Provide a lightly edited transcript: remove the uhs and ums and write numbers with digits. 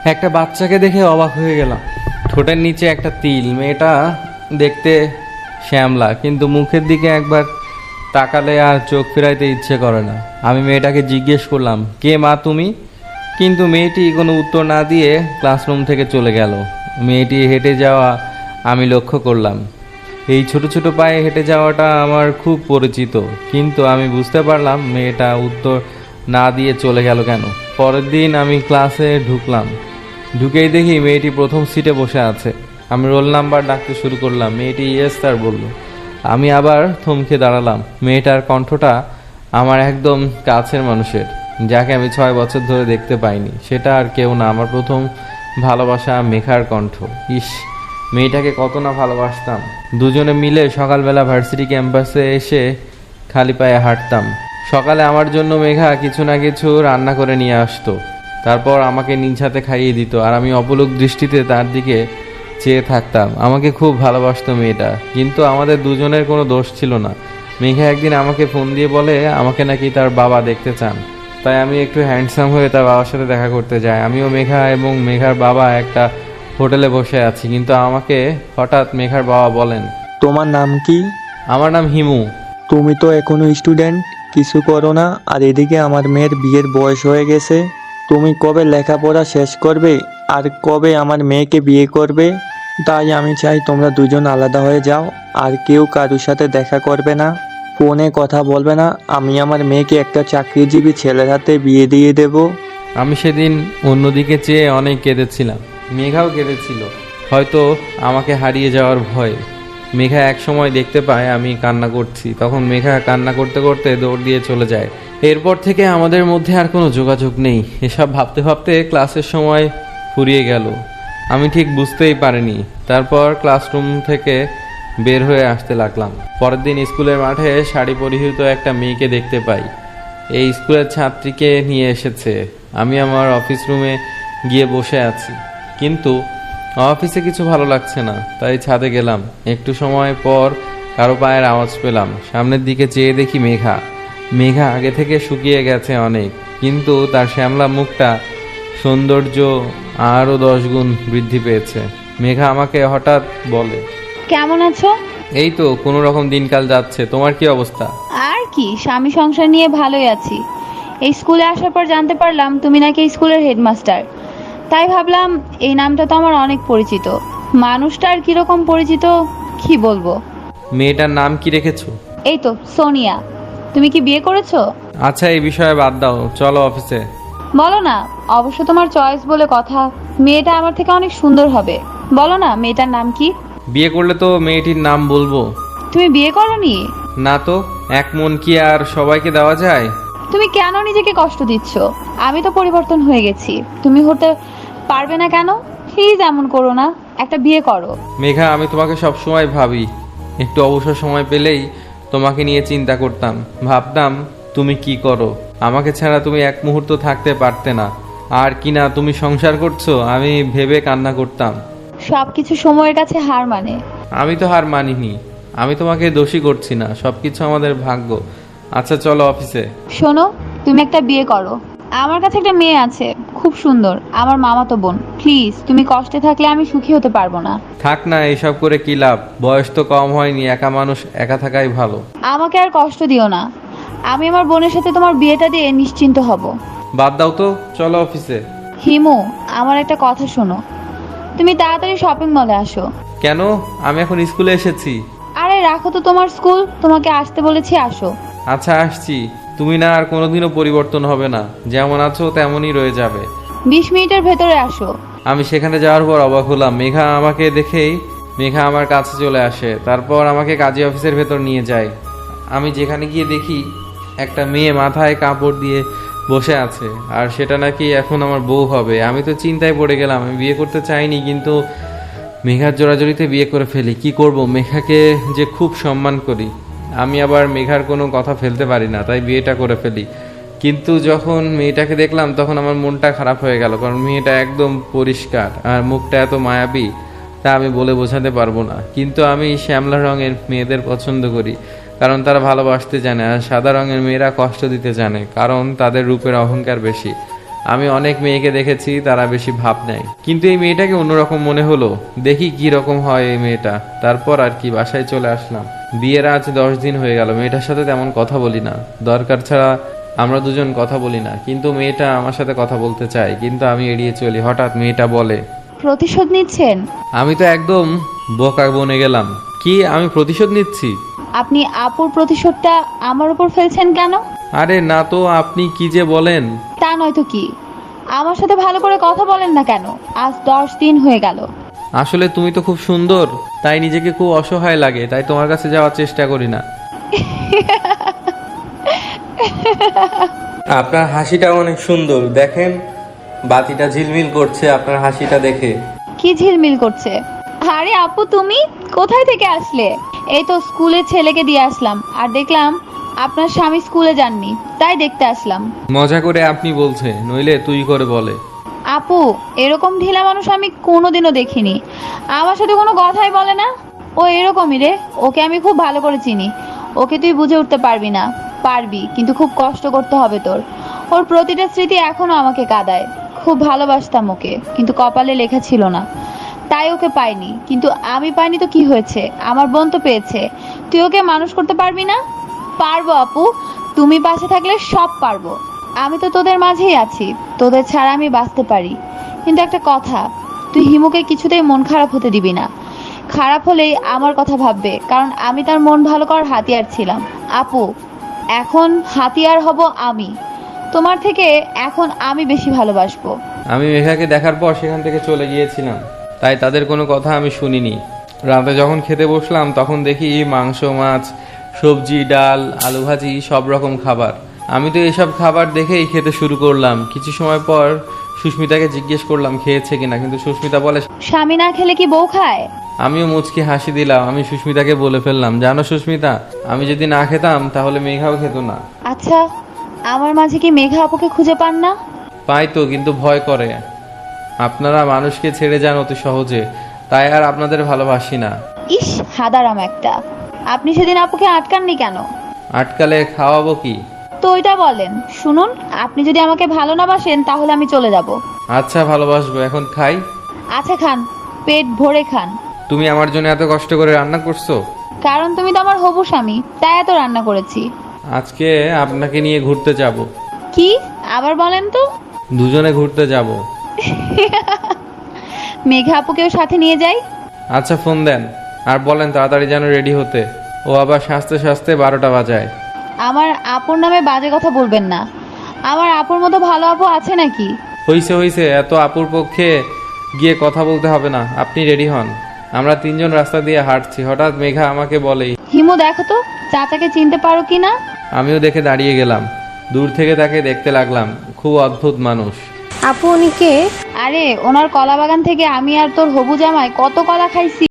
একটা বাচ্চাকে দেখে অবাক হয়ে গেলাম। ঠোঁটের নিচে একটা তিল। মেয়েটা দেখতে শ্যামলা, কিন্তু মুখের দিকে একবার তাকালে আর চোখ ফেরাইতে ইচ্ছে করে না। আমি মেয়েটাকে জিজ্ঞেস করলাম, কে মা তুমি? কিন্তু মেয়েটি কোনো উত্তর না দিয়ে ক্লাসরুম থেকে চলে গেল। মেয়েটি হেঁটে যাওয়া আমি লক্ষ্য করলাম। এই ছোট ছোট পায়ে হেঁটে যাওয়াটা আমার খুব পরিচিত, কিন্তু আমি বুঝতে পারলাম মেয়েটা উত্তর না দিয়ে চলে গেল কেন। পরের দিন আমি ক্লাসে ঢুকলাম। ঢুকেই দেখি মেয়েটি প্রথম সিটে বসে আছে। আমি রোল নাম্বার ডাকতে শুরু করলাম। মেয়েটি ইয়েস স্যার বলল। আমি আবার থমকে দাঁড়ালাম। মেয়েটার কণ্ঠটা আমার একদম কাছের মানুষের, যাকে আমি 6 বছর ধরে দেখতে পাইনি। সেটা আর কেউ না, আমার প্রথম ভালোবাসা মেঘার কণ্ঠ। ইস, মেয়েটাকে কত না ভালোবাসতাম। দুজনে মিলে সকালবেলা ভার্সিটি ক্যাম্পাসে এসে খালি পায়ে হাঁটতাম। সকালে আমার জন্য মেঘা কিছু না কিছু রান্না করে নিয়ে আসতো, তারপর আমাকে নিজ হাতে খাইয়ে দিত, আর আমি অপলক দৃষ্টিতে তার দিকে চেয়ে থাকতাম। আমাকে খুব ভালোবাসতো মেয়েটা, কিন্তু আমাদের দুজনের কোনো দোষ ছিল না। মেঘা একদিন আমাকে ফোন দিয়ে বলে আমাকে নাকি তার বাবা দেখতে চান। তাই আমি একটু হ্যান্ডসাম হয়ে তার বাবার সাথে দেখা করতে যাই। আমিও মেঘা এবং মেঘার বাবা একটা হোটেলে বসে আছি, কিন্তু আমাকে হঠাৎ মেঘার বাবা বলেন, তোমার নাম কি? আমার নাম হিমু। তুমি তো এখনো স্টুডেন্ট, কিছু করো না। আর এদিকে আমার মেয়ের বিয়ের বয়স হয়ে গেছে। তুমি কবে লেখাপড়া শেষ করবে আর কবে আমার মেয়েকে বিয়ে করবে? তাই আমি চাই তোমরা দুজন আলাদা হয়ে যাও, আর কেউ কারোর সাথে দেখা করবে না, ফোনে কথা বলবে না। আমি আমার মেয়েকে একটা চাকরিজীবী ছেলের হাতে বিয়ে দিয়ে দেব। আমি সেদিন অন্যদিকে চেয়ে অনেক কেঁদেছিলাম। মেঘাও কেঁদেছিল, হয়তো আমাকে হারিয়ে যাওয়ার ভয়। মেঘা এক সময় দেখতে পায় আমি কান্না করছি, তখন মেঘা কান্না করতে করতে দৌড় দিয়ে চলে যায়। এরপর থেকে আমাদের মধ্যে আর কোনো যোগাযোগ নেই। এসব ভাবতে ভাবতে ক্লাসের সময় ফুরিয়ে গেল, আমি ঠিক বুঝতেই পারিনি। তারপর ক্লাসরুম থেকে বের হয়ে আসতে লাগলাম। পরের দিন স্কুলের মাঠে শাড়ি পরিহিত একটা মেয়েকে দেখতে পাই। এই স্কুলের ছাত্রীকে নিয়ে এসেছে। আমি আমার অফিস রুমে গিয়ে বসে আছি, কিন্তু অফিসে কিছু ভালো লাগছে না, তাই ছাদে গেলাম। একটু সময় পর কারো পায়ের আওয়াজ পেলাম। সামনের দিকে চেয়ে দেখি মেঘা। মেঘা আগে থেকে শুকিয়ে গেছে অনেক, কিন্তু তার শ্যামলা মুখটা সৌন্দর্য আরও 10 গুণ বৃদ্ধি পেয়েছে। মেঘা আমাকে হঠাৎ বলে, কেমন আছো? এই তো কোনো রকম দিনকাল যাচ্ছে, তোমার কি অবস্থা? আর কি, স্বামী সংসার নিয়ে ভালোই আছি। এই স্কুলে আসার পর জানতে পারলাম তুমি নাকি এই স্কুলের হেডমাস্টার। তাই ভাবলাম এই নামটা তো আমার অনেক পরিচিত। মানুষটার কিরকম পরিচিত কি বলবো। মেয়েটার নাম কি রেখেছো? এই তো সোনিয়া। তুমি কি বিয়ে করেছো? আচ্ছা, এই বিষয়ে বাদ দাও, চলো অফিসে। বলো না, অবশ্য তোমার চয়েস বলে কথা। মেয়েটা আমার থেকে অনেক সুন্দর হবে। বলো না, মেয়েটার নাম কি? বিয়ে করলে তো মেয়েটির নাম বলবো। তুমি বিয়ে করোনি? না তো, এক মন কি আর সবাইকে দেওয়া যায়? তুমি কেন নিজেকে কষ্ট দিচ্ছ? আমি তো পরিবর্তন হয়ে গেছি, তুমি হতে পারবে না কেন? প্লিজ এমন করো না, একটা বিয়ে করো। মেঘা, আমি তোমাকে সব সময় ভাবি। একটু অবসর সময় পেলেই তোমাকে নিয়ে চিন্তা করতাম। ভাবতাম তুমি কি করো, আমাকে ছাড়া তুমি এক মুহূর্ত থাকতে পারতে না। আর কি না তুমি সংসার করছো, আমি ভেবে কান্না করতাম। সবকিছু সময়ের কাছে হার মানে। আমি তো হার মানিনি, আমি তোমাকে দোষী করছি না, সবকিছু আমাদের ভাগ্য। আচ্ছা চলো অফিসে। শোনো, তুমি একটা বিয়ে করো। আমার কাছে একটা মেয়ে আছে, খুব সুন্দর, আমার মামাতো বোন। প্লিজ, তুমি কষ্টে থাকলে আমি সুখী হতে পারবো না। থাক না, এসব করে কি লাভ? বয়স তো কম হয়নি, একা মানুষ একা থাকাই ভালো। আমাকে আর কষ্ট দিও না। আমি আমার বোনের সাথে তোমার বিয়েটা দিয়ে নিশ্চিন্ত হব। বাদ দাও তো, চলো অফিসে। হিমু, আমার একটা কথা শোনো। তুমি তাড়াতাড়ি শপিং মলে আসো। কেন? আমি এখন স্কুলে এসেছি। আরে রাখো তো তোমার স্কুল, তোমাকে আসতে বলেছি, আসো। আচ্ছা আসছি। তুমি না আর কোনোদিনও পরিবর্তন হবে না, যেমন আছো তেমনই রয়ে যাবে। 20 মিনিটের ভেতরে আসো। আমি সেখানে যাওয়ার পর অবাক হলাম। মেঘা আমাকে দেখেই মেঘা আমার কাছে চলে আসে, তারপর আমাকে কাজী অফিসের ভেতর নিয়ে যায়। আমি যেখানে গিয়ে দেখি একটা মেয়ে মাথায় কাপড় দিয়ে বসে আছে, আর সেটা নাকি এখন আমার বউ হবে। আমি তো চিন্তায় পড়ে গেলাম। আমি বিয়ে করতে চাইনি, কিন্তু মেঘার জোরাজোরিতে বিয়ে করে ফেলি। কি করব, মেঘাকে যে খুব সম্মান করি, আমি আবার মেঘার কোনো কথা ফেলতে পারি না, তাই বিয়েটা করে ফেলি। কিন্তু যখন মেয়েটাকে দেখলাম তখন আমার মনটা খারাপ হয়ে গেল, কারণ মেয়েটা একদম পরিষ্কার আর মুখটা এত মায়াবী, তা আমি বলে বোঝাতে পারবো না। কিন্তু আমি শ্যামলা রঙের মেয়েদের পছন্দ করি, কারণ তারা ভালোবাসতে জানে, আর সাদা রঙের মেয়েরা কষ্ট দিতে জানে, কারণ তাদের রূপের অহংকার বেশি। আমি অনেক মেয়েকে দেখেছি, তারা বেশি ভাব নেয়, কিন্তু এই মেয়েটাকে অন্যরকম মনে হলো। দেখি কি রকম হয় এই মেয়েটা। তারপর আর কি, বাসায় চলে আসলাম। বিয়ের আজ 10 দিন হয়ে গেল। মেয়েটার সাথে তেমন কথা বলি না, দরকার ছাড়া আমরা দুজন কথা বলি না। কিন্তু মেয়েটা আমার সাথে কথা বলতে চায়, কিন্তু আমি এড়িয়ে চলি। হঠাৎ মেয়েটা বলে, প্রতিশোধ নিচ্ছেন? আমি তো একদম বোকা বনে গেলাম। কি, আমি প্রতিশোধ নিচ্ছি? আপনি আপুর প্রতিশোধটা আমার উপর ফেলছেন কেন? আরে না তো, আপনি কি যে বলেন। তা নয়তো কি? আমার সাথে ভালো করে কথা বলেন না কেন? আজ 10 দিন হয়ে গেল। আসলে তুমি তো খুব সুন্দর, তাই নিজেকে খুব অসহায় লাগে, তাই তোমার কাছে যাওয়ার চেষ্টা করি না। আপনার হাসিটা অনেক সুন্দর, দেখেন বাতিটা ঝিলমিল করছে আপনার হাসিটা দেখে। কি ঝিলমিল করছে? আরে আপু, তুমি কোথায় থেকে আসলে? এই তো স্কুলে ছেলেকে দিয়ে আসলাম, আর দেখলাম আপনার স্বামী স্কুলে যাননি, তাই দেখতে আসলাম। মজা করে আপনি বলছে, নইলে তুই করে বলে। আপু, এরকম ঢিলা মানুষ আমি কোনোদিনও দেখিনি। আমার সাথে কোনো কথাই বলে না। ও এরকমই রে, ওকে আমি খুব ভালো করে চিনি। ওকে তুই বুঝে উঠতে পারবি না। পারবি, কিন্তু খুব কষ্ট করতে হবে তোর। ওর প্রতিটা স্মৃতি এখনো আমাকে কাঁদায়। খুব ভালোবাসতাম ওকে, কিন্তু কপালে লেখা ছিল না, তাই ওকে পাইনি। কিন্তু আমি পাইনি তো কি হয়েছে, আমার বোন তো পেয়েছে। তুই ওকে মানুষ করতে পারবি না? পারবো আপু, তুমি পাশে থাকলে সব পারবো। আমি তো তোদের মাঝেই আছি, তোদের ছাড়া আমি বাঁচতে পারি। কিন্তু একটা কথা, তুই হিমুকে কিছুতেই মন খারাপ হতে দিবি না। খারাপ হলেই আমার কথা ভাববে, কারণ আমি তার মন ভালো করার হাতিয়ার ছিলাম। আপু, এখন হাতিয়ার হব আমি তোমার থেকে। এখন আমি বেশি ভালোবাসবো। আমি মেঘাকে দেখার পর সেখান থেকে চলে গিয়েছিলাম, তাই তাদের কোনো কথা আমি শুনিনি। রাতে যখন খেতে বসলাম তখন দেখি মাংস, মাছ, সবজি, ডাল, আলু ভাজি, সব রকম খাবার। আমি তো এসব খাবার দেখেই খেতে শুরু করলাম। কিছু সময় পর সুস্মিতাকে জিজ্ঞেস করলাম খেয়েছে কিনা, কিন্তু সুস্মিতা বলে, স্বামী না খেলে কি বউ খায়? আমিও মুচকি হাসি দিলাম। আমি সুস্মিতাকে বলে ফেললাম, জানো সুস্মিতা, আমি যদি না খেতাম তাহলে মেঘাও খেত না। আচ্ছা, আমার মাঝে কি মেঘা আপুকে খুঁজে পান না? পাই তো, কিন্তু ভয় করে। আপনারা মানুষকে ছেড়ে যান অতি সহজে, তাই আর আপনাদের ভালোবাসি না। ইস, হাদারাম একটা। আপনি সেদিন আপুকে আটকাননি কেন? আটকালে খাওয়াবো কি? তো ওইটা বলেন। শুনুন, আপনি যদি আমাকে ভালো না বাসেন তাহলে আমি চলে যাব। আচ্ছা, ভালোবাসবো। এখন খাই? আচ্ছা খান, পেট ভরে খান। তুমি আমার জন্য এত কষ্ট করে রান্না করছো? কারণ তুমি তো আমার হবু স্বামী, তাই এত রান্না করেছি। আজকে আপনাকে নিয়ে ঘুরতে যাব। কি? আবার বলেন তো। দুজনে ঘুরতে যাব। মেঘা আপুকেও সাথে নিয়ে যাই। আচ্ছা, ফোন দেন আর বলেন তাড়াতাড়ি যেন রেডি হতে। ও আবার সাজতে সাজতে 12টা বাজায়। আমার আপুর নামে বাজে কথা বলবেন না। আমার আপুর মতো ভালো আপু আছে নাকি? হইছে হইছে, এত আপুর পক্ষে গিয়ে কথা বলতে হবে না। আপনি রেডি হন। আমরা 3 জন রাস্তা দিয়ে হাঁটছি, হঠাৎ মেঘা আমাকে বলে, হিমু দেখো তো, চাচাকে চিনতে পারো কি না? আমিও দেখে দাঁড়িয়ে গেলাম। দূর থেকে তাকে দেখতে লাগলাম। খুব অদ্ভুত মানুষ। আপু উনি কে? আরে, ওনার কলা বাগান থেকে আমি আর তোর হবু জামাই কত কলা খাইছি।